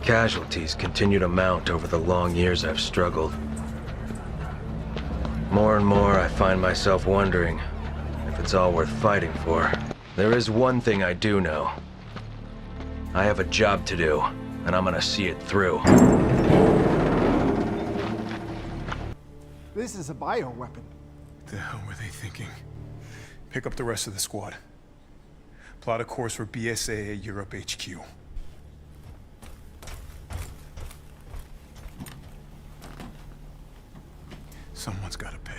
Casualties continue to mount over the long years I've struggled. More and more, I find myself wondering if it's all worth fighting for. There is one thing I do know. I have a job to do, and I'm gonna see it through. This is a bioweapon. What the hell were they thinking? Pick up the rest of the squad. Plot a course for BSAA Europe HQ. Someone's gotta pay.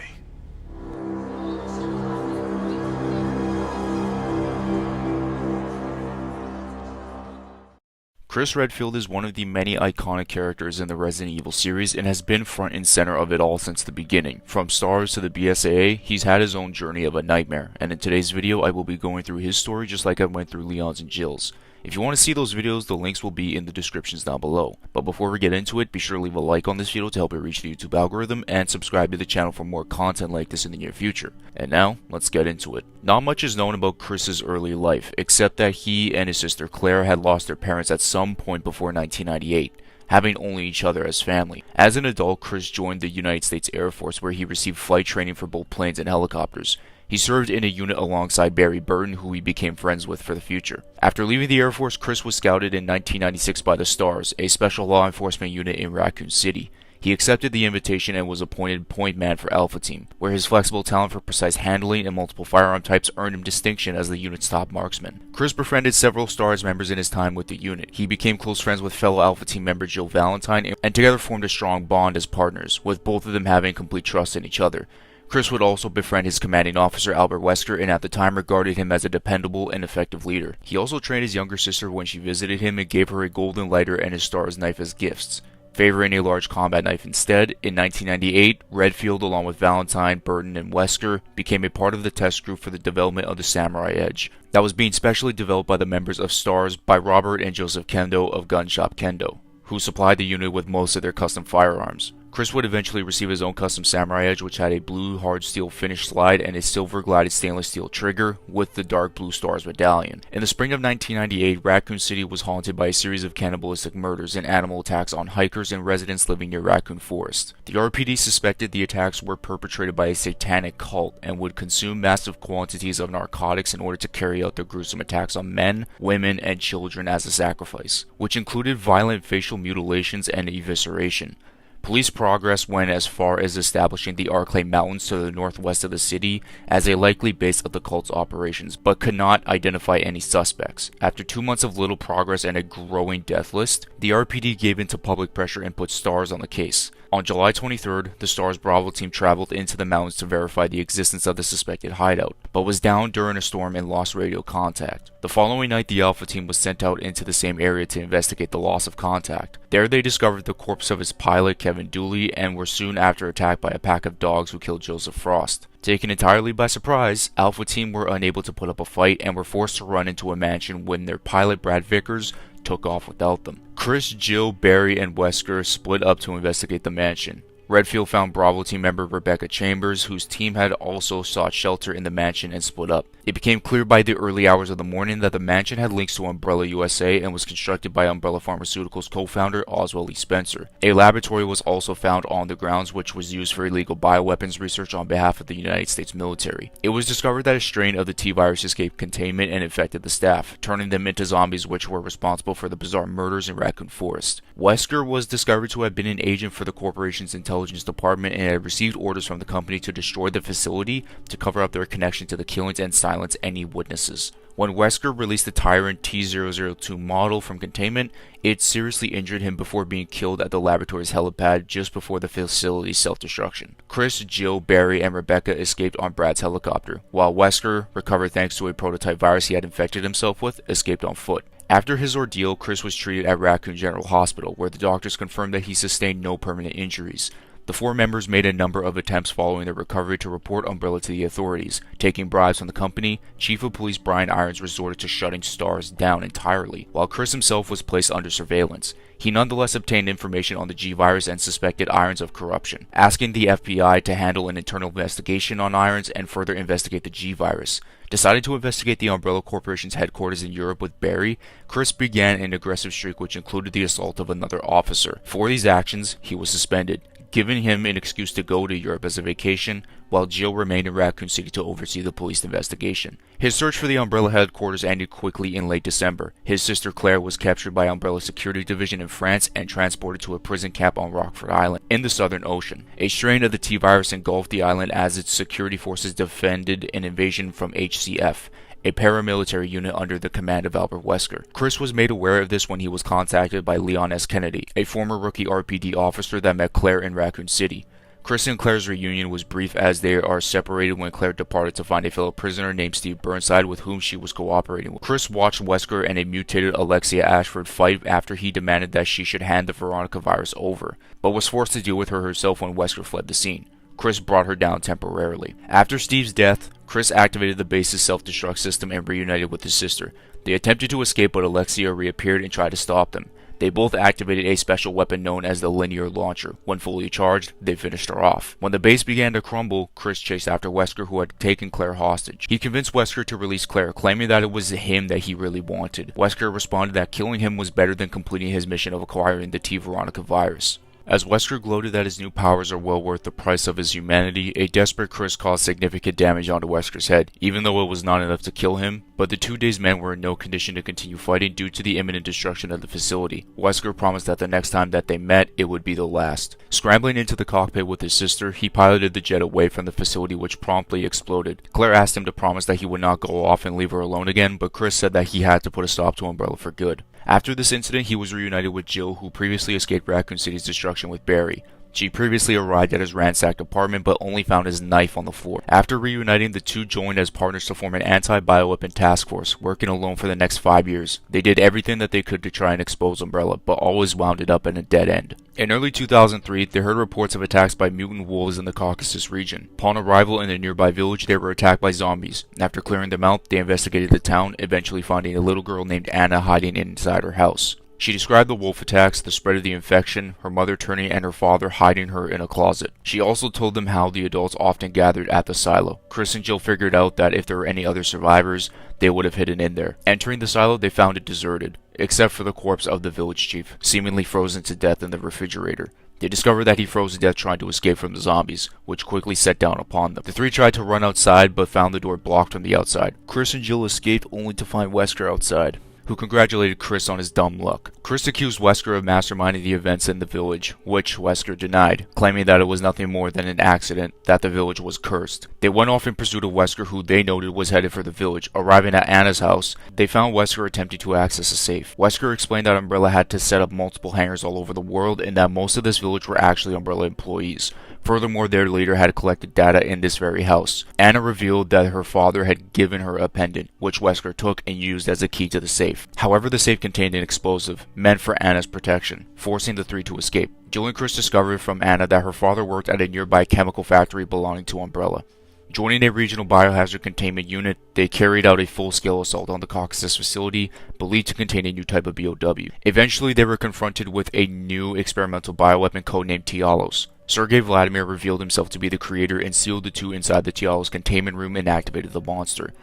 Chris Redfield is one of the many iconic characters in the Resident Evil series and has been front and center of it all since the beginning. From S.T.A.R.S to the BSAA, he's had his own journey of a nightmare, and in today's video I will be going through his story just like I went through Leon's and Jill's. If you want to see those videos, the links will be in the descriptions down below. But before we get into it, be sure to leave a like on this video to help it reach the YouTube algorithm, and subscribe to the channel for more content like this in the near future. And now, let's get into it. Not much is known about Chris's early life, except that he and his sister Claire had lost their parents at some point before 1998. Having only each other as family. As an adult, Chris joined the United States Air Force, where he received flight training for both planes and helicopters. He served in a unit alongside Barry Burton, who he became friends with for the future. After leaving the Air Force, Chris was scouted in 1996 by the S.T.A.R.S, a special law enforcement unit in Raccoon City. He accepted the invitation and was appointed point man for Alpha Team, where his flexible talent for precise handling and multiple firearm types earned him distinction as the unit's top marksman. Chris befriended several S.T.A.R.S members in his time with the unit. He became close friends with fellow Alpha Team member Jill Valentine, and together formed a strong bond as partners, with both of them having complete trust in each other. Chris would also befriend his commanding officer Albert Wesker, and at the time regarded him as a dependable and effective leader. He also trained his younger sister when she visited him and gave her a golden lighter and his S.T.A.R.S knife as gifts. Favoring a large combat knife instead, in 1998, Redfield, along with Valentine, Burton, and Wesker, became a part of the test group for the development of the Samurai Edge, that was being specially developed by the members of S.T.A.R.S by Robert and Joseph Kendo of Gun Shop Kendo, who supplied the unit with most of their custom firearms. Chris would eventually receive his own custom Samurai Edge, which had a blue hard steel finish slide and a silver glided stainless steel trigger with the dark blue S.T.A.R.S medallion. In the spring of 1998, Raccoon City was haunted by a series of cannibalistic murders and animal attacks on hikers and residents living near Raccoon Forest. The RPD suspected the attacks were perpetrated by a satanic cult and would consume massive quantities of narcotics in order to carry out their gruesome attacks on men, women, and children as a sacrifice, which included violent facial mutilations and evisceration. Police progress went as far as establishing the Arklay Mountains to the northwest of the city as a likely base of the cult's operations, but could not identify any suspects. After 2 months of little progress and a growing death list, the RPD gave in to public pressure and put S.T.A.R.S on the case. On July 23rd, the S.T.A.R.S Bravo team traveled into the mountains to verify the existence of the suspected hideout, but was down during a storm and lost radio contact. The following night, the Alpha team was sent out into the same area to investigate the loss of contact. There they discovered the corpse of his pilot, Kevin Dooley, and were soon after attacked by a pack of dogs who killed Joseph Frost. Taken entirely by surprise, Alpha team were unable to put up a fight and were forced to run into a mansion when their pilot, Brad Vickers, took off without them. Chris, Jill, Barry, and Wesker split up to investigate the mansion. Redfield found Bravo team member Rebecca Chambers, whose team had also sought shelter in the mansion and split up. It became clear by the early hours of the morning that the mansion had links to Umbrella USA and was constructed by Umbrella Pharmaceuticals co-founder Oswald E. Spencer. A laboratory was also found on the grounds, which was used for illegal bioweapons research on behalf of the United States military. It was discovered that a strain of the T-virus escaped containment and infected the staff, turning them into zombies, which were responsible for the bizarre murders in Raccoon Forest. Wesker was discovered to have been an agent for the corporation's intelligence department and had received orders from the company to destroy the facility to cover up their connection to the killings and silence any witnesses. When Wesker released the Tyrant T-002 model from containment, it seriously injured him before being killed at the laboratory's helipad just before the facility's self-destruction. Chris, Jill, Barry, and Rebecca escaped on Brad's helicopter, while Wesker, recovered thanks to a prototype virus he had infected himself with, escaped on foot. After his ordeal, Chris was treated at Raccoon General Hospital, where the doctors confirmed that he sustained no permanent injuries. The 4 members made a number of attempts following their recovery to report Umbrella to the authorities. Taking bribes from the company, Chief of Police Brian Irons resorted to shutting S.T.A.R.S down entirely, while Chris himself was placed under surveillance. He nonetheless obtained information on the G-Virus and suspected Irons of corruption, asking the FBI to handle an internal investigation on Irons and further investigate the G-Virus. Deciding to investigate the Umbrella Corporation's headquarters in Europe with Barry, Chris began an aggressive streak which included the assault of another officer. For these actions, he was suspended, giving him an excuse to go to Europe as a vacation, while Jill remained in Raccoon City to oversee the police investigation. His search for the Umbrella headquarters ended quickly in late December. His sister Claire was captured by Umbrella Security Division in France and transported to a prison camp on Rockfort Island in the Southern Ocean. A strain of the T-Virus engulfed the island as its security forces defended an invasion from HCF, a paramilitary unit under the command of Albert Wesker. Chris was made aware of this when he was contacted by Leon S. Kennedy, a former rookie RPD officer that met Claire in Raccoon City. Chris and Claire's reunion was brief as they are separated when Claire departed to find a fellow prisoner named Steve Burnside with whom she was cooperating with. Chris watched Wesker and a mutated Alexia Ashford fight after he demanded that she should hand the Veronica virus over, but was forced to deal with her herself when Wesker fled the scene. Chris brought her down temporarily. After Steve's death, Chris activated the base's self-destruct system and reunited with his sister. They attempted to escape, but Alexia reappeared and tried to stop them. They both activated a special weapon known as the linear launcher. When fully charged, they finished her off. When the base began to crumble, Chris chased after Wesker, who had taken Claire hostage. He convinced Wesker to release Claire, claiming that it was him that he really wanted. Wesker responded that killing him was better than completing his mission of acquiring the T. Veronica virus. As Wesker gloated that his new powers are well worth the price of his humanity, a desperate Chris caused significant damage onto Wesker's head, even though it was not enough to kill him. But the 2 days men were in no condition to continue fighting due to the imminent destruction of the facility. Wesker promised that the next time that they met, it would be the last. Scrambling into the cockpit with his sister, he piloted the jet away from the facility, which promptly exploded. Claire asked him to promise that he would not go off and leave her alone again, but Chris said that he had to put a stop to Umbrella for good. After this incident, he was reunited with Jill, who previously escaped Raccoon City's destruction with Barry. She previously arrived at his ransacked apartment but only found his knife on the floor. After reuniting, the two joined as partners to form an anti-bioweapon task force, working alone for the next 5 years. They did everything that they could to try and expose Umbrella, but always wound it up in a dead end. In early 2003, they heard reports of attacks by mutant wolves in the Caucasus region. Upon arrival in a nearby village, they were attacked by zombies. After clearing them out, they investigated the town, eventually finding a little girl named Anna hiding inside her house. She described the wolf attacks, the spread of the infection, her mother turning, and her father hiding her in a closet. She also told them how the adults often gathered at the silo. Chris and Jill figured out that if there were any other survivors, they would have hidden in there. Entering the silo, they found it deserted, except for the corpse of the village chief, seemingly frozen to death in the refrigerator. They discovered that he froze to death trying to escape from the zombies, which quickly set down upon them. The three tried to run outside, but found the door blocked from the outside. Chris and Jill escaped only to find Wesker outside, who congratulated Chris on his dumb luck. Chris accused Wesker of masterminding the events in the village, which Wesker denied, claiming that it was nothing more than an accident, that the village was cursed. They went off in pursuit of Wesker, who they noted was headed for the village. Arriving at Anna's house, they found Wesker attempting to access a safe. Wesker explained that Umbrella had to set up multiple hangars all over the world, and that most of this village were actually Umbrella employees. Furthermore, their leader had collected data in this very house. Anna revealed that her father had given her a pendant, which Wesker took and used as a key to the safe. However, the safe contained an explosive, meant for Anna's protection, forcing the three to escape. Jill and Chris discovered from Anna that her father worked at a nearby chemical factory belonging to Umbrella. Joining a regional biohazard containment unit, they carried out a full-scale assault on the Caucasus facility, believed to contain a new type of BOW. Eventually, they were confronted with a new experimental bioweapon codenamed Tialos. Sergei Vladimir revealed himself to be the creator and sealed the two inside the Tialos containment room and activated the monster.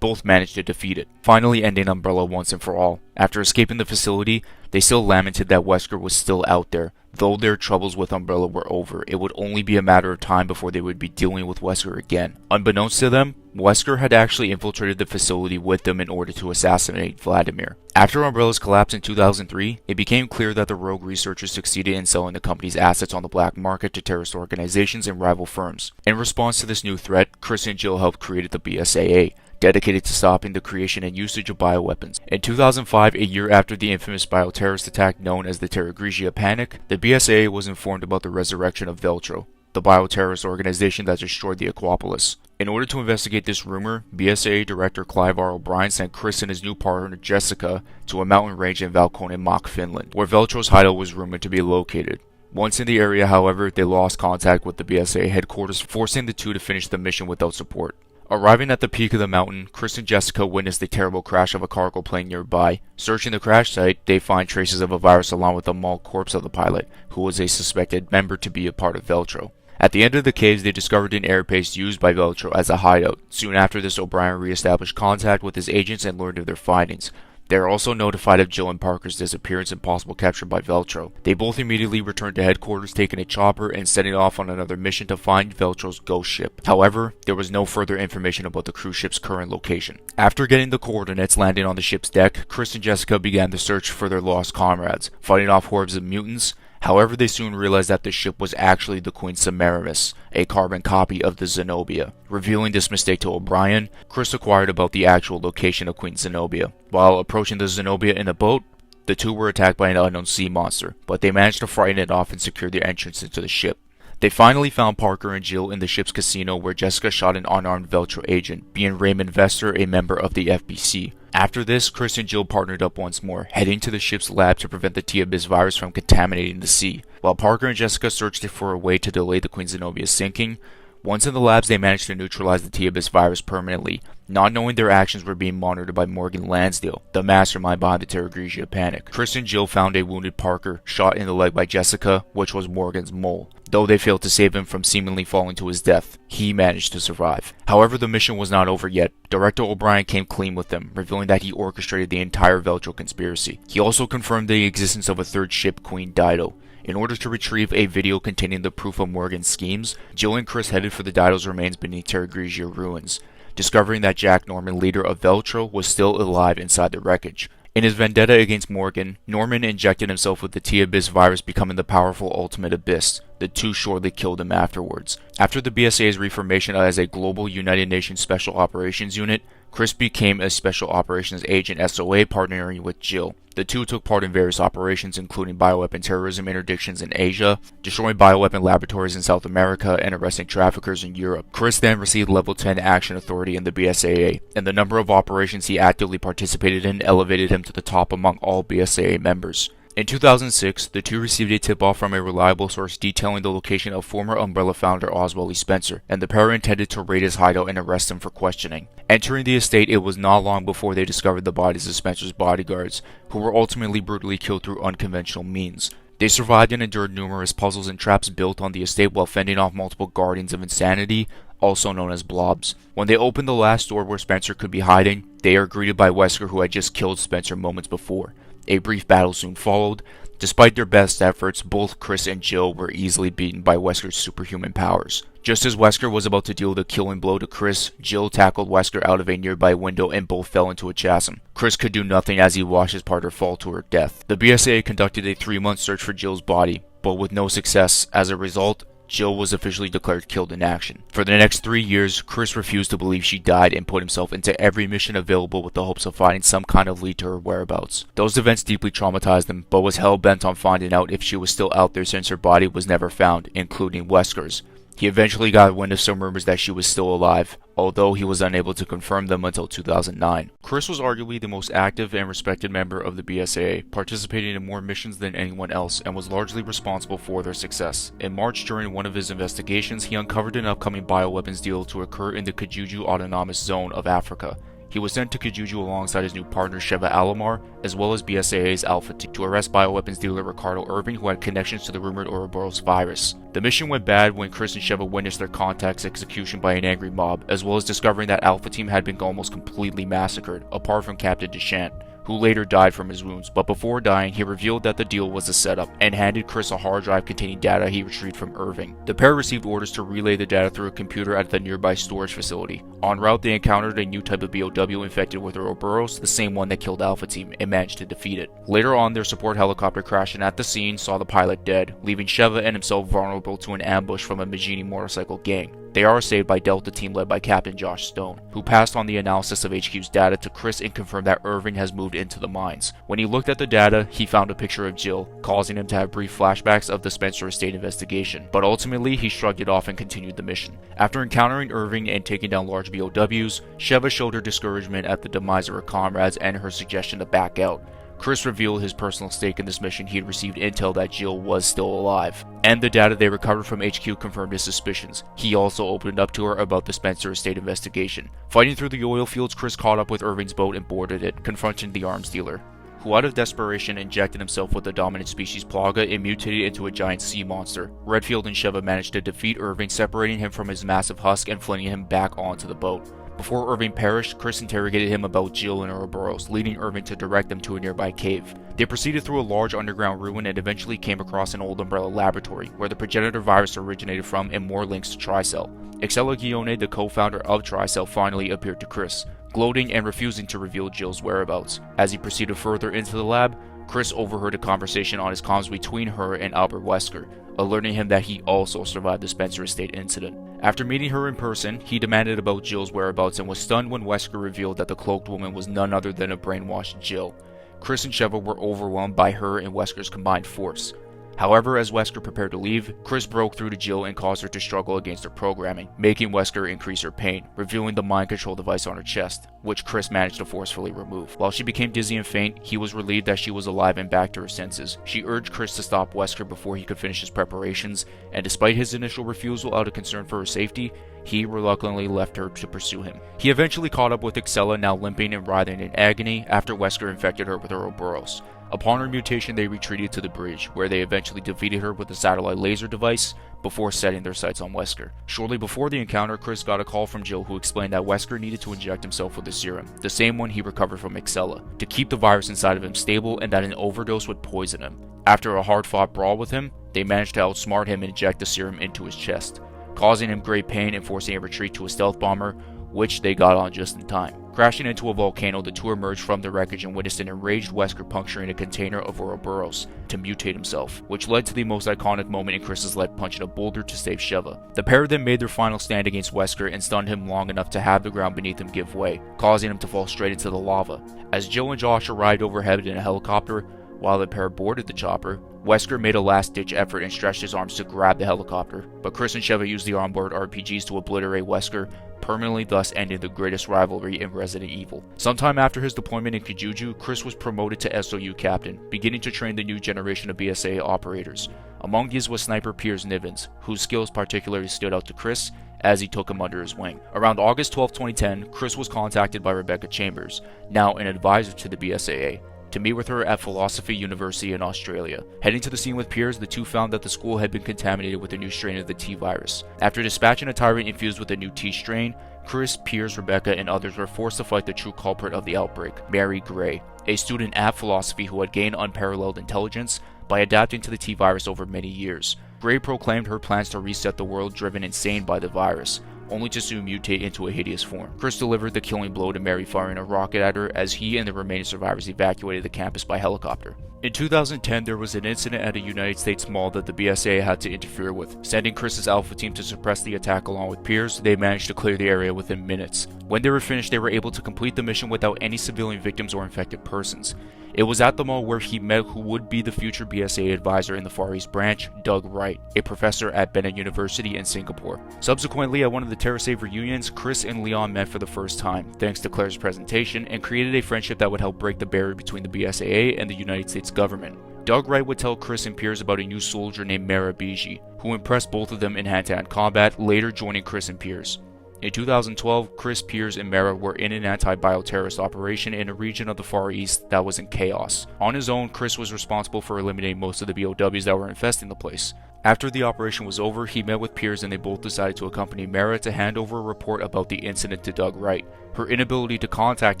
Both managed to defeat it, finally ending Umbrella once and for all. After escaping the facility, they still lamented that Wesker was still out there. Though their troubles with Umbrella were over, it would only be a matter of time before they would be dealing with Wesker again. Unbeknownst to them, Wesker had actually infiltrated the facility with them in order to assassinate Vladimir. After Umbrella's collapse in 2003, it became clear that the rogue researchers succeeded in selling the company's assets on the black market to terrorist organizations and rival firms. In response to this new threat, Chris and Jill helped create the BSAA, dedicated to stopping the creation and usage of bioweapons. In 2005, a year after the infamous bioterrorist attack known as the Terra Grigia Panic, the BSAA was informed about the resurrection of Veltro, the bioterrorist organization that destroyed the Aquapolis. In order to investigate this rumor, BSAA Director Clive R. O'Brien sent Chris and his new partner Jessica to a mountain range in Valkonen, Finland, where Veltro's hideout was rumored to be located. Once in the area, however, they lost contact with the BSAA headquarters, forcing the two to finish the mission without support. Arriving at the peak of the mountain, Chris and Jessica witness the terrible crash of a cargo plane nearby. Searching the crash site, they find traces of a virus along with the mauled corpse of the pilot, who was a suspected member to be a part of Veltro. At the end of the caves, they discovered an airbase used by Veltro as a hideout. Soon after this, O'Brien re-established contact with his agents and learned of their findings. They are also notified of Jill and Parker's disappearance and possible capture by Veltro. They both immediately returned to headquarters, taking a chopper and setting off on another mission to find Veltro's ghost ship. However, there was no further information about the cruise ship's current location. After getting the coordinates landing on the ship's deck, Chris and Jessica began the search for their lost comrades, fighting off hordes of mutants. However, they soon realized that the ship was actually the Queen Semiramis, a carbon copy of the Zenobia. Revealing this mistake to O'Brien, Chris inquired about the actual location of Queen Zenobia. While approaching the Zenobia in a boat, the two were attacked by an unknown sea monster, but they managed to frighten it off and secure their entrance into the ship. They finally found Parker and Jill in the ship's casino, where Jessica shot an unarmed Veltro agent, being Raymond Vester, a member of the FBC. After this, Chris and Jill partnered up once more, heading to the ship's lab to prevent the T-Abyss virus from contaminating the sea. While Parker and Jessica searched for a way to delay the Queen Zenobia's sinking, once in the labs they managed to neutralize the T-Abyss virus permanently, not knowing their actions were being monitored by Morgan Lansdale, the mastermind behind the Terra Grigia panic. Chris and Jill found a wounded Parker, shot in the leg by Jessica, which was Morgan's mole. Though they failed to save him from seemingly falling to his death, he managed to survive. However, the mission was not over yet. Director O'Brien came clean with them, revealing that he orchestrated the entire Veltro conspiracy. He also confirmed the existence of a third ship, Queen Dido. In order to retrieve a video containing the proof of Morgan's schemes, Jill and Chris headed for the Dido's remains beneath Terra Grigia ruins, discovering that Jack Norman, leader of Veltro, was still alive inside the wreckage. In his vendetta against Morgan, Norman injected himself with the T-Abyss virus, becoming the powerful Ultimate Abyss. The two shortly killed him afterwards. After the BSAA's reformation as a global United Nations Special Operations Unit, Chris became a Special Operations Agent SOA, partnering with Jill. The two took part in various operations, including bioweapon terrorism interdictions in Asia, destroying bioweapon laboratories in South America, and arresting traffickers in Europe. Chris then received Level 10 Action Authority in the BSAA, and the number of operations he actively participated in elevated him to the top among all BSAA members. In 2006, the two received a tip-off from a reliable source detailing the location of former Umbrella founder Oswald E. Spencer, and the pair intended to raid his hideout and arrest him for questioning. Entering the estate, it was not long before they discovered the bodies of Spencer's bodyguards, who were ultimately brutally killed through unconventional means. They survived and endured numerous puzzles and traps built on the estate while fending off multiple Guardians of Insanity, also known as blobs. When they opened the last door where Spencer could be hiding, they are greeted by Wesker, who had just killed Spencer moments before. A brief battle soon followed. Despite their best efforts, both Chris and Jill were easily beaten by Wesker's superhuman powers. Just as Wesker was about to deal the killing blow to Chris, Jill tackled Wesker out of a nearby window and both fell into a chasm. Chris could do nothing as he watched his partner fall to her death. The BSAA conducted a 3-month search for Jill's body, but with no success. As a result, Jill was officially declared killed in action. For the next 3 years, Chris refused to believe she died and put himself into every mission available with the hopes of finding some kind of lead to her whereabouts. Those events deeply traumatized him, but was hell-bent on finding out if she was still out there since her body was never found, including Wesker's. He eventually got wind of some rumors that she was still alive, although he was unable to confirm them until 2009. Chris was arguably the most active and respected member of the BSAA, participating in more missions than anyone else, and was largely responsible for their success. In March, during one of his investigations, he uncovered an upcoming bioweapons deal to occur in the Kijuju Autonomous Zone of Africa. He was sent to Kijuju alongside his new partner Sheva Alomar, as well as BSAA's Alpha Team, to arrest bioweapons dealer Ricardo Irving, who had connections to the rumored Ouroboros virus. The mission went bad when Chris and Sheva witnessed their contact's execution by an angry mob, as well as discovering that Alpha Team had been almost completely massacred, apart from Captain Deshant, who later died from his wounds. But before dying, he revealed that the deal was a setup, and handed Chris a hard drive containing data he retrieved from Irving. The pair received orders to relay the data through a computer at the nearby storage facility. En route, they encountered a new type of BOW infected with Ouroboros, the same one that killed Alpha Team, and managed to defeat it. Later on, their support helicopter crashed, and at the scene saw the pilot dead, leaving Sheva and himself vulnerable to an ambush from a Majini motorcycle gang. They are saved by Delta Team led by Captain Josh Stone, who passed on the analysis of HQ's data to Chris and confirmed that Irving has moved into the mines. When he looked at the data, he found a picture of Jill, causing him to have brief flashbacks of the Spencer estate investigation, but ultimately he shrugged it off and continued the mission. After encountering Irving and taking down large BOWs, Sheva showed her discouragement at the demise of her comrades and her suggestion to back out. Chris revealed his personal stake in this mission. He had received intel that Jill was still alive, and the data they recovered from HQ confirmed his suspicions. He also opened up to her about the Spencer estate investigation. Fighting through the oil fields, Chris caught up with Irving's boat and boarded it, confronting the arms dealer, who out of desperation injected himself with the dominant species Plaga and mutated into a giant sea monster. Redfield and Sheva managed to defeat Irving, separating him from his massive husk and flinging him back onto the boat. Before Irving perished, Chris interrogated him about Jill and Ouroboros, leading Irving to direct them to a nearby cave. They proceeded through a large underground ruin and eventually came across an old Umbrella laboratory, where the progenitor virus originated from, and more links to Tricell. Excella Guione, the co-founder of Tricell, finally appeared to Chris, gloating and refusing to reveal Jill's whereabouts. As he proceeded further into the lab, Chris overheard a conversation on his comms between her and Albert Wesker, alerting him that he also survived the Spencer estate incident. After meeting her in person, he demanded about Jill's whereabouts and was stunned when Wesker revealed that the cloaked woman was none other than a brainwashed Jill. Chris and Sheva were overwhelmed by her and Wesker's combined force. However, as Wesker prepared to leave, Chris broke through to Jill and caused her to struggle against her programming, making Wesker increase her pain, revealing the mind control device on her chest, which Chris managed to forcefully remove. While she became dizzy and faint, he was relieved that she was alive and back to her senses. She urged Chris to stop Wesker before he could finish his preparations, and despite his initial refusal out of concern for her safety, he reluctantly left her to pursue him. He eventually caught up with Excella, now limping and writhing in agony, after Wesker infected her with Ouroboros. Upon her mutation, they retreated to the bridge, where they eventually defeated her with a satellite laser device before setting their sights on Wesker. Shortly before the encounter, Chris got a call from Jill, who explained that Wesker needed to inject himself with the serum, the same one he recovered from Excella, to keep the virus inside of him stable, and that an overdose would poison him. After a hard-fought brawl with him, they managed to outsmart him and inject the serum into his chest, causing him great pain and forcing a retreat to a stealth bomber, which they got on just in time. Crashing into a volcano, the two emerged from the wreckage and witnessed an enraged Wesker puncturing a container of Ouroboros to mutate himself, which led to the most iconic moment in Chris's life, punching a boulder to save Sheva. The pair then made their final stand against Wesker and stunned him long enough to have the ground beneath him give way, causing him to fall straight into the lava. As Jill and Josh arrived overhead in a helicopter, while the pair boarded the chopper, Wesker made a last-ditch effort and stretched his arms to grab the helicopter, but Chris and Sheva used the onboard RPGs to obliterate Wesker, permanently thus ending the greatest rivalry in Resident Evil. Sometime after his deployment in Kijuju, Chris was promoted to SOU captain, beginning to train the new generation of BSAA operators. Among these was sniper Piers Nivens, whose skills particularly stood out to Chris as he took him under his wing. Around August 12, 2010, Chris was contacted by Rebecca Chambers, now an advisor to the BSAA, to meet with her at Philosophy University in Australia. Heading to the scene with Piers, the two found that the school had been contaminated with a new strain of the T virus. After dispatching a tyrant infused with a new T strain, Chris, Piers, Rebecca, and others were forced to fight the true culprit of the outbreak, Mary Gray, a student at Philosophy who had gained unparalleled intelligence by adapting to the T virus over many years. Gray proclaimed her plans to reset the world, driven insane by the virus, only to soon mutate into a hideous form. Chris delivered the killing blow to Mary, firing a rocket at her as he and the remaining survivors evacuated the campus by helicopter. In 2010, there was an incident at a United States mall that the BSAA had to interfere with. Sending Chris's Alpha team to suppress the attack along with Piers, they managed to clear the area within minutes. When they were finished, they were able to complete the mission without any civilian victims or infected persons. It was at the mall where he met who would be the future BSAA advisor in the Far East branch, Doug Wright, a professor at Bennett University in Singapore. Subsequently, at one of the TerraSave reunions, Chris and Leon met for the first time, thanks to Claire's presentation, and created a friendship that would help break the barrier between the BSAA and the United States government. Doug Wright would tell Chris and Piers about a new soldier named Mara Biji, who impressed both of them in hand-to-hand combat, later joining Chris and Piers. In 2012, Chris, Piers, and Mara were in an anti-bioterrorist operation in a region of the Far East that was in chaos. On his own, Chris was responsible for eliminating most of the BOWs that were infesting the place. After the operation was over, he met with Piers and they both decided to accompany Mara to hand over a report about the incident to Doug Wright. Her inability to contact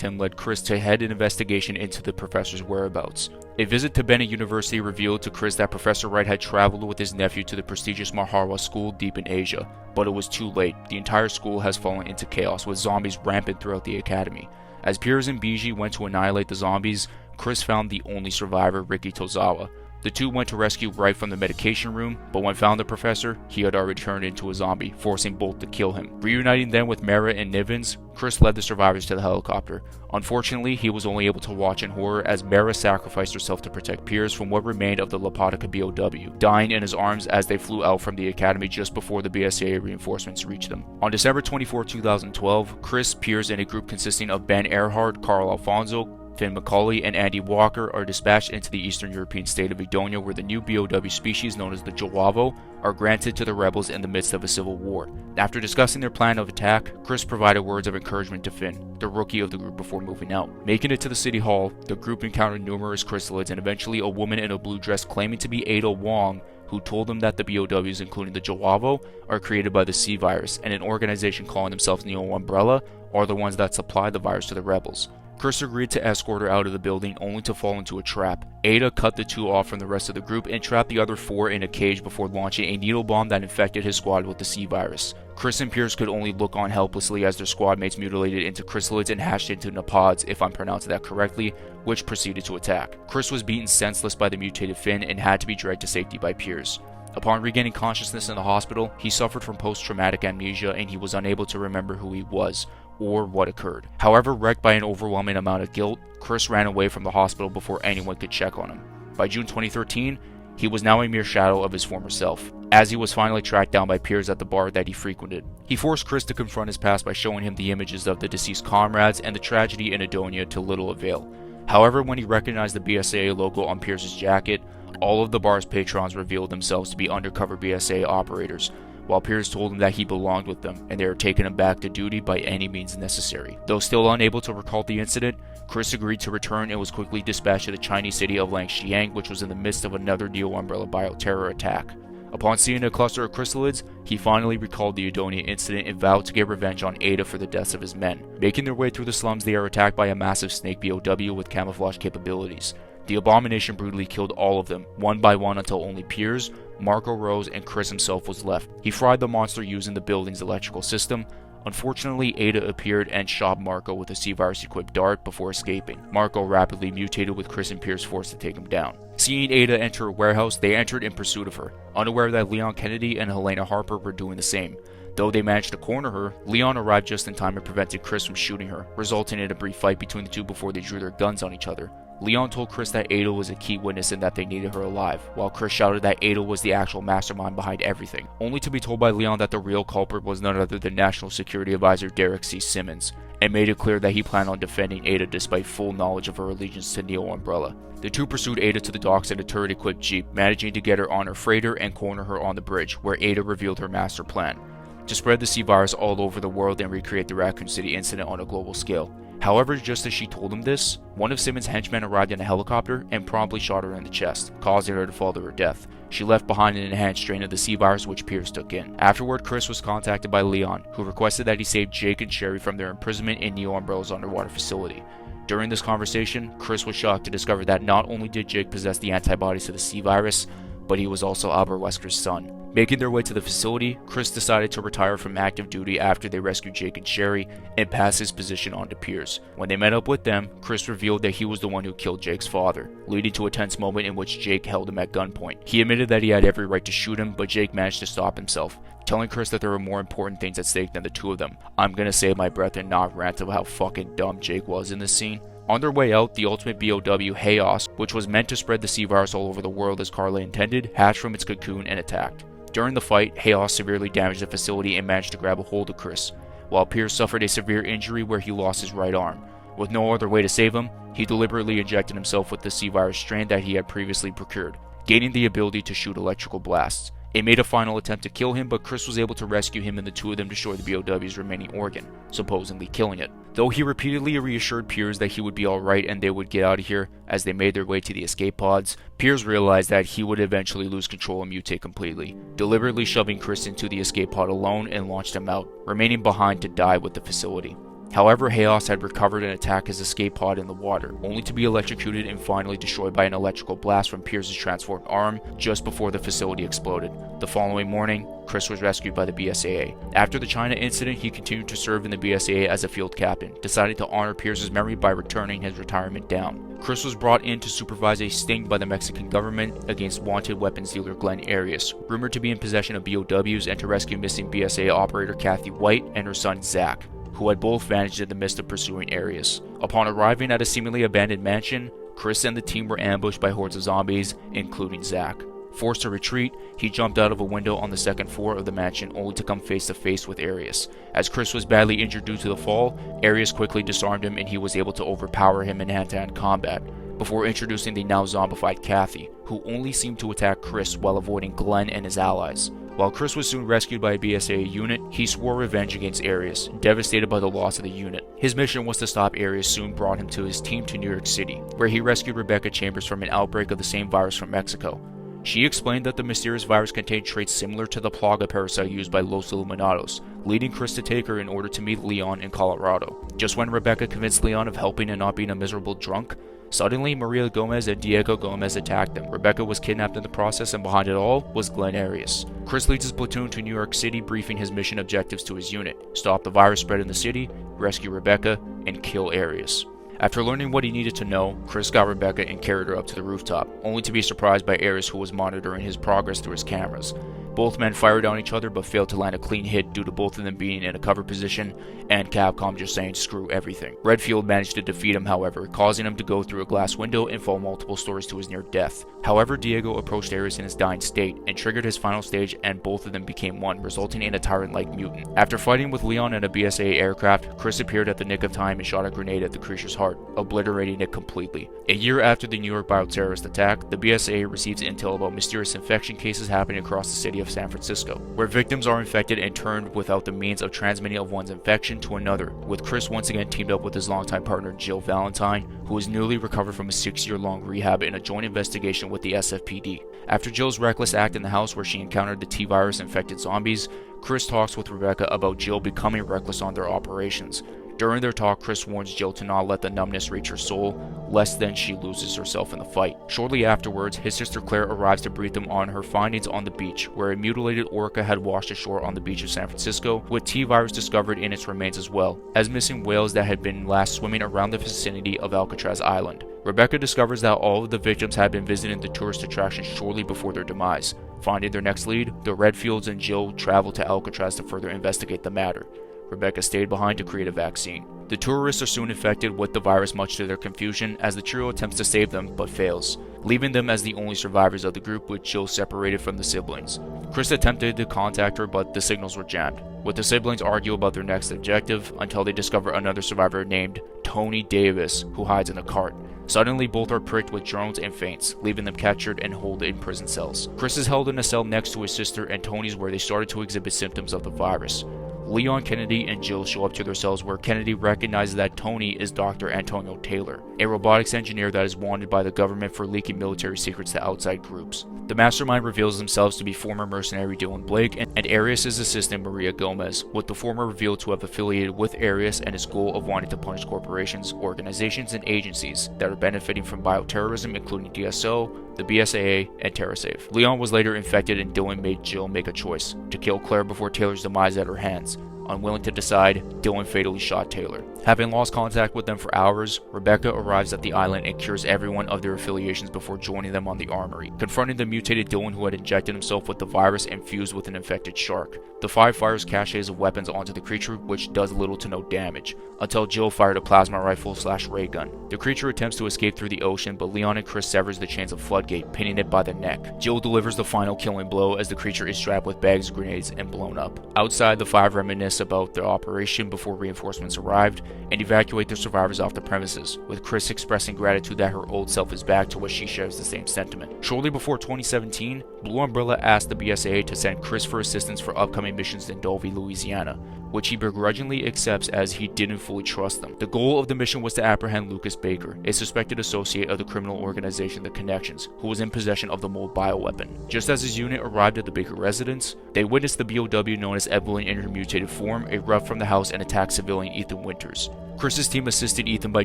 him led Chris to head an investigation into the professor's whereabouts. A visit to Bennett University revealed to Chris that Professor Wright had traveled with his nephew to the prestigious Marhawa school deep in Asia. But it was too late. The entire school has fallen into chaos, with zombies rampant throughout the academy. As Piers and Biji went to annihilate the zombies, Chris found the only survivor, Ricky Tozawa. The two went to rescue Wright from the medication room, but when found the professor, he had already turned into a zombie, forcing both to kill him. Reuniting them with Mara and Nivens, Chris led the survivors to the helicopter. Unfortunately, he was only able to watch in horror as Mara sacrificed herself to protect Piers from what remained of the Lopatica BOW, dying in his arms as they flew out from the academy just before the BSAA reinforcements reached them. On December 24, 2012, Chris, Piers, and a group consisting of Ben Earhart, Carl Alfonso, Finn McCauley and Andy Walker are dispatched into the eastern European state of Edonia, where the new BOW species known as the Jawavo are granted to the rebels in the midst of a civil war. After discussing their plan of attack, Chris provided words of encouragement to Finn, the rookie of the group, before moving out. Making it to the city hall, the group encountered numerous chrysalids and eventually a woman in a blue dress claiming to be Ada Wong, who told them that the BOWs, including the Jawavo, are created by the C virus, and an organization calling themselves Neo Umbrella are the ones that supply the virus to the rebels. Chris agreed to escort her out of the building, only to fall into a trap. Ada cut the two off from the rest of the group and trapped the other four in a cage before launching a needle bomb that infected his squad with the C virus. Chris and Pierce could only look on helplessly as their squad mates mutilated into chrysalids and hatched into napods, if I'm pronouncing that correctly, which proceeded to attack. Chris was beaten senseless by the mutated Finn and had to be dragged to safety by Pierce. Upon regaining consciousness in the hospital, he suffered from post-traumatic amnesia and he was unable to remember who he was or what occurred. However, wrecked by an overwhelming amount of guilt, Chris ran away from the hospital before anyone could check on him. By June 2013, he was now a mere shadow of his former self, as he was finally tracked down by peers at the bar that he frequented. He forced Chris to confront his past by showing him the images of the deceased comrades and the tragedy in Edonia to little avail. However, when he recognized the BSAA logo on Pierce's jacket, all of the bar's patrons revealed themselves to be undercover BSAA operators, while Pierce told him that he belonged with them and they were taking him back to duty by any means necessary. Though still unable to recall the incident, Chris agreed to return and was quickly dispatched to the Chinese city of Langxiang, which was in the midst of another Neo Umbrella bioterror attack. Upon seeing a cluster of chrysalids, he finally recalled the Edonia incident and vowed to get revenge on Ada for the deaths of his men. Making their way through the slums, they are attacked by a massive snake BOW with camouflage capabilities. The abomination brutally killed all of them, one by one, until only Piers, Marco Rose, and Chris himself was left. He fried the monster using the building's electrical system. Unfortunately, Ada appeared and shot Marco with a C-virus equipped dart before escaping. Marco rapidly mutated, with Chris and Pierce forced to take him down. Seeing Ada enter a warehouse, they entered in pursuit of her, unaware that Leon Kennedy and Helena Harper were doing the same. Though they managed to corner her, Leon arrived just in time and prevented Chris from shooting her, resulting in a brief fight between the two before they drew their guns on each other. Leon told Chris that Ada was a key witness and that they needed her alive, while Chris shouted that Ada was the actual mastermind behind everything, only to be told by Leon that the real culprit was none other than National Security Advisor Derek C. Simmons, and made it clear that he planned on defending Ada despite full knowledge of her allegiance to Neo Umbrella. The two pursued Ada to the docks in a turret-equipped jeep, managing to get her on her freighter and corner her on the bridge, where Ada revealed her master plan: to spread the C-virus all over the world and recreate the Raccoon City incident on a global scale. However, just as she told him this, one of Simmons' henchmen arrived in a helicopter and promptly shot her in the chest, causing her to fall to her death. She left behind an enhanced strain of the C-virus, which Pierce took in. Afterward, Chris was contacted by Leon, who requested that he save Jake and Sherry from their imprisonment in Neo Umbrella's underwater facility. During this conversation, Chris was shocked to discover that not only did Jake possess the antibodies to the C-virus, but he was also Albert Wesker's son. Making their way to the facility, Chris decided to retire from active duty after they rescued Jake and Sherry and pass his position on to Pierce. When they met up with them, Chris revealed that he was the one who killed Jake's father, leading to a tense moment in which Jake held him at gunpoint. He admitted that he had every right to shoot him, but Jake managed to stop himself, telling Chris that there were more important things at stake than the two of them. I'm gonna save my breath and not rant about how fucking dumb Jake was in this scene. On their way out, the ultimate BOW, Chaos, which was meant to spread the C-virus all over the world as Carla intended, hatched from its cocoon and attacked. During the fight, Chaos severely damaged the facility and managed to grab a hold of Chris, while Pierce suffered a severe injury where he lost his right arm. With no other way to save him, he deliberately injected himself with the C-virus strain that he had previously procured, gaining the ability to shoot electrical blasts. It made a final attempt to kill him, but Chris was able to rescue him and the two of them destroyed the BOW's remaining organ, supposedly killing it. Though he repeatedly reassured Piers that he would be alright and they would get out of here as they made their way to the escape pods, Piers realized that he would eventually lose control and mutate completely, deliberately shoving Chris into the escape pod alone and launched him out, remaining behind to die with the facility. However, Chaos had recovered and attacked his escape pod in the water, only to be electrocuted and finally destroyed by an electrical blast from Pierce's transformed arm just before the facility exploded. The following morning, Chris was rescued by the BSAA. After the China incident, he continued to serve in the BSAA as a field captain, deciding to honor Pierce's memory by returning his retirement down. Chris was brought in to supervise a sting by the Mexican government against wanted weapons dealer Glenn Arias, rumored to be in possession of BOWs, and to rescue missing BSAA operator Kathy White and her son Zach, who had both vanished in the midst of pursuing Arias. Upon arriving at a seemingly abandoned mansion, Chris and the team were ambushed by hordes of zombies, including Zach. Forced to retreat, he jumped out of a window on the second floor of the mansion only to come face to face with Arius. As Chris was badly injured due to the fall, Arius quickly disarmed him and he was able to overpower him in hand-to-hand combat, before introducing the now zombified Kathy, who only seemed to attack Chris while avoiding Glenn and his allies. While Chris was soon rescued by a BSAA unit, he swore revenge against Arius, devastated by the loss of the unit. His mission was to stop Arius soon brought him to his team to New York City, where he rescued Rebecca Chambers from an outbreak of the same virus from Mexico. She explained that the mysterious virus contained traits similar to the Plaga parasite used by Los Illuminados, leading Chris to take her in order to meet Leon in Colorado. Just when Rebecca convinced Leon of helping and not being a miserable drunk, suddenly Maria Gomez and Diego Gomez attacked them. Rebecca was kidnapped in the process, and behind it all was Glenn Arius. Chris leads his platoon to New York City, briefing his mission objectives to his unit: stop the virus spread in the city, rescue Rebecca, and kill Arius. After learning what he needed to know, Chris got Rebecca and carried her up to the rooftop, only to be surprised by Arius, who was monitoring his progress through his cameras. Both men fired on each other but failed to land a clean hit due to both of them being in a cover position and Capcom just saying screw everything. Redfield managed to defeat him, however, causing him to go through a glass window and fall multiple stories to his near death. However, Diego approached Arius in his dying state and triggered his final stage, and both of them became one, resulting in a tyrant-like mutant. After fighting with Leon and a BSAA aircraft, Chris appeared at the nick of time and shot a grenade at the creature's heart, obliterating it completely. A year after the New York bioterrorist attack, the BSAA receives intel about mysterious infection cases happening across the city of San Francisco, where victims are infected and turned without the means of transmitting of one's infection to another, with Chris once again teamed up with his longtime partner Jill Valentine, who is newly recovered from a 6-year-long rehab in a joint investigation with the SFPD. After Jill's reckless act in the house where she encountered the T-virus infected zombies, Chris talks with Rebecca about Jill becoming reckless on their operations. During their talk, Chris warns Jill to not let the numbness reach her soul, lest then she loses herself in the fight. Shortly afterwards, his sister Claire arrives to brief them on her findings on the beach, where a mutilated orca had washed ashore on the beach of San Francisco, with T-virus discovered in its remains as well as missing whales that had been last swimming around the vicinity of Alcatraz Island. Rebecca discovers that all of the victims had been visiting the tourist attraction shortly before their demise. Finding their next lead, the Redfields and Jill travel to Alcatraz to further investigate the matter. Rebecca stayed behind to create a vaccine. The tourists are soon infected with the virus, much to their confusion, as the trio attempts to save them but fails, leaving them as the only survivors of the group, with Jill separated from the siblings. Chris attempted to contact her, but the signals were jammed, with the siblings argue about their next objective until they discover another survivor named Tony Davis, who hides in a cart. Suddenly, both are pricked with drones and faints, leaving them captured and held in prison cells. Chris is held in a cell next to his sister, and Tony's where they started to exhibit symptoms of the virus. Leon, Kennedy, and Jill show up to their cells, where Kennedy recognizes that Tony is Dr. Antonio Taylor, a robotics engineer that is wanted by the government for leaking military secrets to outside groups. The mastermind reveals themselves to be former mercenary Dylan Blake and Arius' assistant Maria Gomez, with the former revealed to have affiliated with Arius and his goal of wanting to punish corporations, organizations, and agencies that are benefiting from bioterrorism, including DSO, the BSAA, and TerraSafe. Leon was later infected, and Dylan made Jill make a choice: to kill Claire before Taylor's demise at her hands. Unwilling to decide, Dylan fatally shot Taylor. Having lost contact with them for hours, Rebecca arrives at the island and cures everyone of their affiliations before joining them on the armory, confronting the mutated Dylan, who had injected himself with the virus and fused with an infected shark. The five fires caches of weapons onto the creature, which does little to no damage, until Jill fired a plasma rifle/ray gun. The creature attempts to escape through the ocean, but Leon and Chris severs the chains of Floodgate, pinning it by the neck. Jill delivers the final killing blow as the creature is strapped with bags of grenades and blown up. Outside, the five reminisce about their operation before reinforcements arrived and evacuate their survivors off the premises, with Chris expressing gratitude that her old self is back, to which she shares the same sentiment. Shortly before 2017, Blue Umbrella asked the BSAA to send Chris for assistance for upcoming missions in Dulvey, Louisiana, which he begrudgingly accepts as he didn't fully trust them. The goal of the mission was to apprehend Lucas Baker, a suspected associate of the criminal organization The Connections, who was in possession of the mold bioweapon. Just as his unit arrived at the Baker residence, they witnessed the BOW known as Evelyn in her mutated form erupt from the house and attack civilian Ethan Winters. Chris's team assisted Ethan by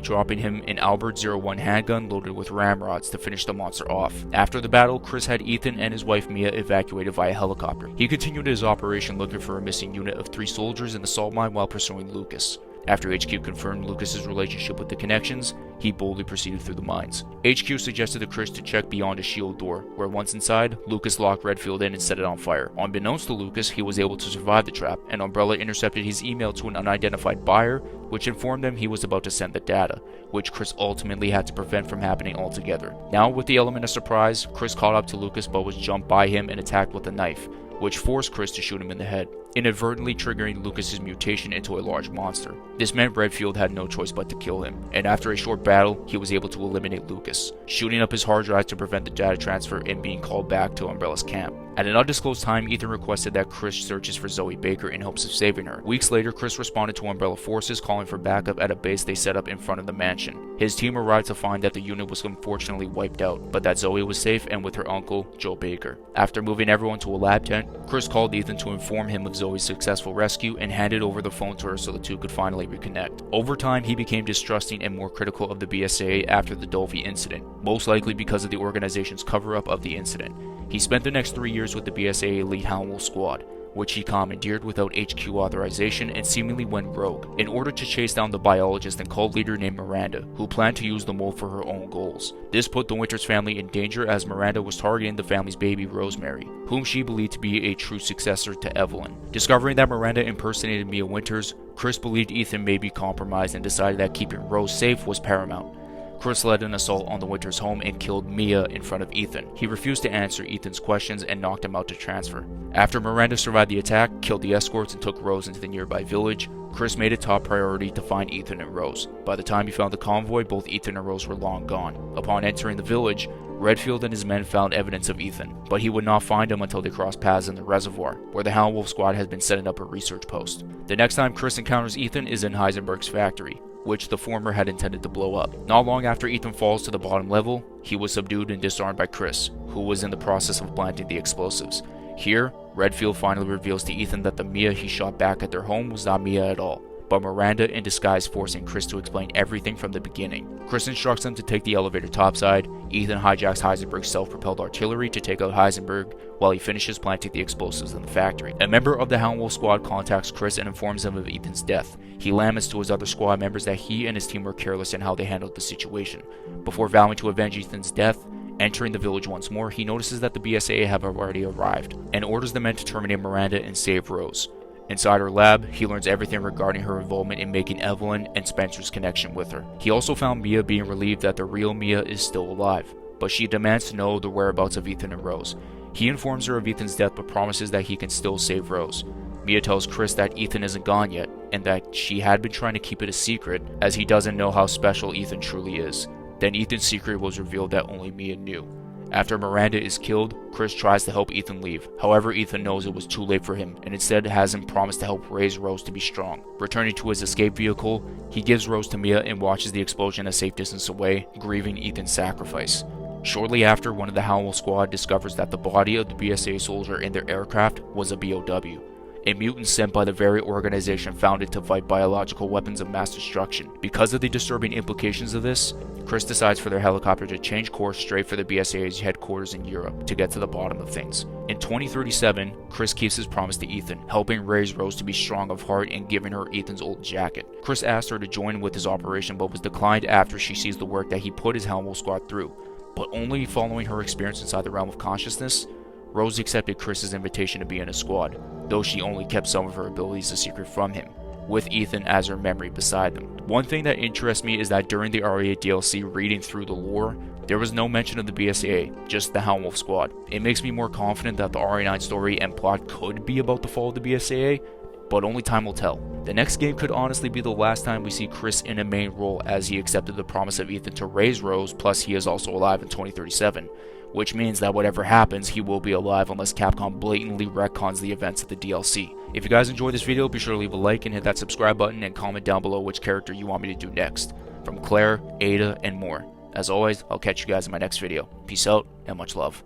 dropping him an Albert 01 handgun loaded with ramrods to finish the monster off. After the battle, Chris had Ethan and his wife Mia evacuated via helicopter. He continued his operation looking for a missing unit of 3 soldiers in the salt mine while pursuing Lucas. After HQ confirmed Lucas's relationship with the Connections, he boldly proceeded through the mines. HQ suggested to Chris to check beyond a shield door, where once inside, Lucas locked Redfield in and set it on fire. Unbeknownst to Lucas, he was able to survive the trap, and Umbrella intercepted his email to an unidentified buyer, which informed them he was about to send the data, which Chris ultimately had to prevent from happening altogether. Now, with the element of surprise, Chris caught up to Lucas but was jumped by him and attacked with a knife, which forced Chris to shoot him in the head, inadvertently triggering Lucas's mutation into a large monster. This meant Redfield had no choice but to kill him, and after a short battle, he was able to eliminate Lucas, shooting up his hard drive to prevent the data transfer and being called back to Umbrella's camp. At an undisclosed time, Ethan requested that Chris searches for Zoe Baker in hopes of saving her. Weeks later, Chris responded to Umbrella forces calling for backup at a base they set up in front of the mansion. His team arrived to find that the unit was unfortunately wiped out, but that Zoe was safe and with her uncle, Joe Baker. After moving everyone to a lab tent, Chris called Ethan to inform him of Zoe's successful rescue and handed over the phone to her so the two could finally reconnect. Over time, he became distrusting and more critical of the BSAA after the Dolphy incident, most likely because of the organization's cover-up of the incident. He spent the next 3 years with the BSAA Elite Hound Wolf Squad, which he commandeered without HQ authorization and seemingly went rogue, in order to chase down the biologist and cult leader named Miranda, who planned to use the wolf for her own goals. This put the Winters family in danger as Miranda was targeting the family's baby Rosemary, whom she believed to be a true successor to Evelyn. Discovering that Miranda impersonated Mia Winters, Chris believed Ethan may be compromised and decided that keeping Rose safe was paramount. Chris led an assault on the Winters' home and killed Mia in front of Ethan. He refused to answer Ethan's questions and knocked him out to transfer. After Miranda survived the attack, killed the escorts, and took Rose into the nearby village, Chris made it top priority to find Ethan and Rose. By the time he found the convoy, both Ethan and Rose were long gone. Upon entering the village, Redfield and his men found evidence of Ethan, but he would not find him until they crossed paths in the reservoir, where the Hound Wolf Squad had been setting up a research post. The next time Chris encounters Ethan is in Heisenberg's factory, which the former had intended to blow up. Not long after Ethan falls to the bottom level, he was subdued and disarmed by Chris, who was in the process of planting the explosives. Here, Redfield finally reveals to Ethan that the Mia he shot back at their home was not Mia at all, but Miranda in disguise, forcing Chris to explain everything from the beginning. Chris instructs them to take the elevator topside. Ethan hijacks Heisenberg's self-propelled artillery to take out Heisenberg, while he finishes planting the explosives in the factory. A member of the Hound Wolf Squad contacts Chris and informs him of Ethan's death. He laments to his other squad members that he and his team were careless in how they handled the situation. Before vowing to avenge Ethan's death, entering the village once more, he notices that the BSAA have already arrived, and orders the men to terminate Miranda and save Rose. Inside her lab, he learns everything regarding her involvement in making Evelyn and Spencer's connection with her. He also found Mia being relieved that the real Mia is still alive, but she demands to know the whereabouts of Ethan and Rose. He informs her of Ethan's death but promises that he can still save Rose. Mia tells Chris that Ethan isn't gone yet, and that she had been trying to keep it a secret, as he doesn't know how special Ethan truly is. Then Ethan's secret was revealed that only Mia knew. After Miranda is killed, Chris tries to help Ethan leave. However, Ethan knows it was too late for him, and instead has him promise to help raise Rose to be strong. Returning to his escape vehicle, he gives Rose to Mia and watches the explosion a safe distance away, grieving Ethan's sacrifice. Shortly after, one of the Hound Wolf Squad discovers that the body of the BSAA soldier in their aircraft was a BOW, a mutant sent by the very organization founded to fight biological weapons of mass destruction. Because of the disturbing implications of this, Chris decides for their helicopter to change course straight for the BSAA's headquarters in Europe to get to the bottom of things. In 2037, Chris keeps his promise to Ethan, helping raise Rose to be strong of heart and giving her Ethan's old jacket. Chris asked her to join with his operation but was declined after she sees the work that he put his Hound Wolf Squad through. But only following her experience inside the realm of consciousness, Rose accepted Chris's invitation to be in his squad, though she only kept some of her abilities a secret from him, with Ethan as her memory beside them. One thing that interests me is that during the RE8 DLC reading through the lore, there was no mention of the BSAA, just the Hound Wolf Squad. It makes me more confident that the RE9 story and plot could be about the fall of the BSAA, but only time will tell. The next game could honestly be the last time we see Chris in a main role, as he accepted the promise of Ethan to raise Rose, plus he is also alive in 2037. Which means that whatever happens, he will be alive unless Capcom blatantly retcons the events of the DLC. If you guys enjoyed this video, be sure to leave a like and hit that subscribe button, and comment down below which character you want me to do next, from Claire, Ada, and more. As always, I'll catch you guys in my next video. Peace out, and much love.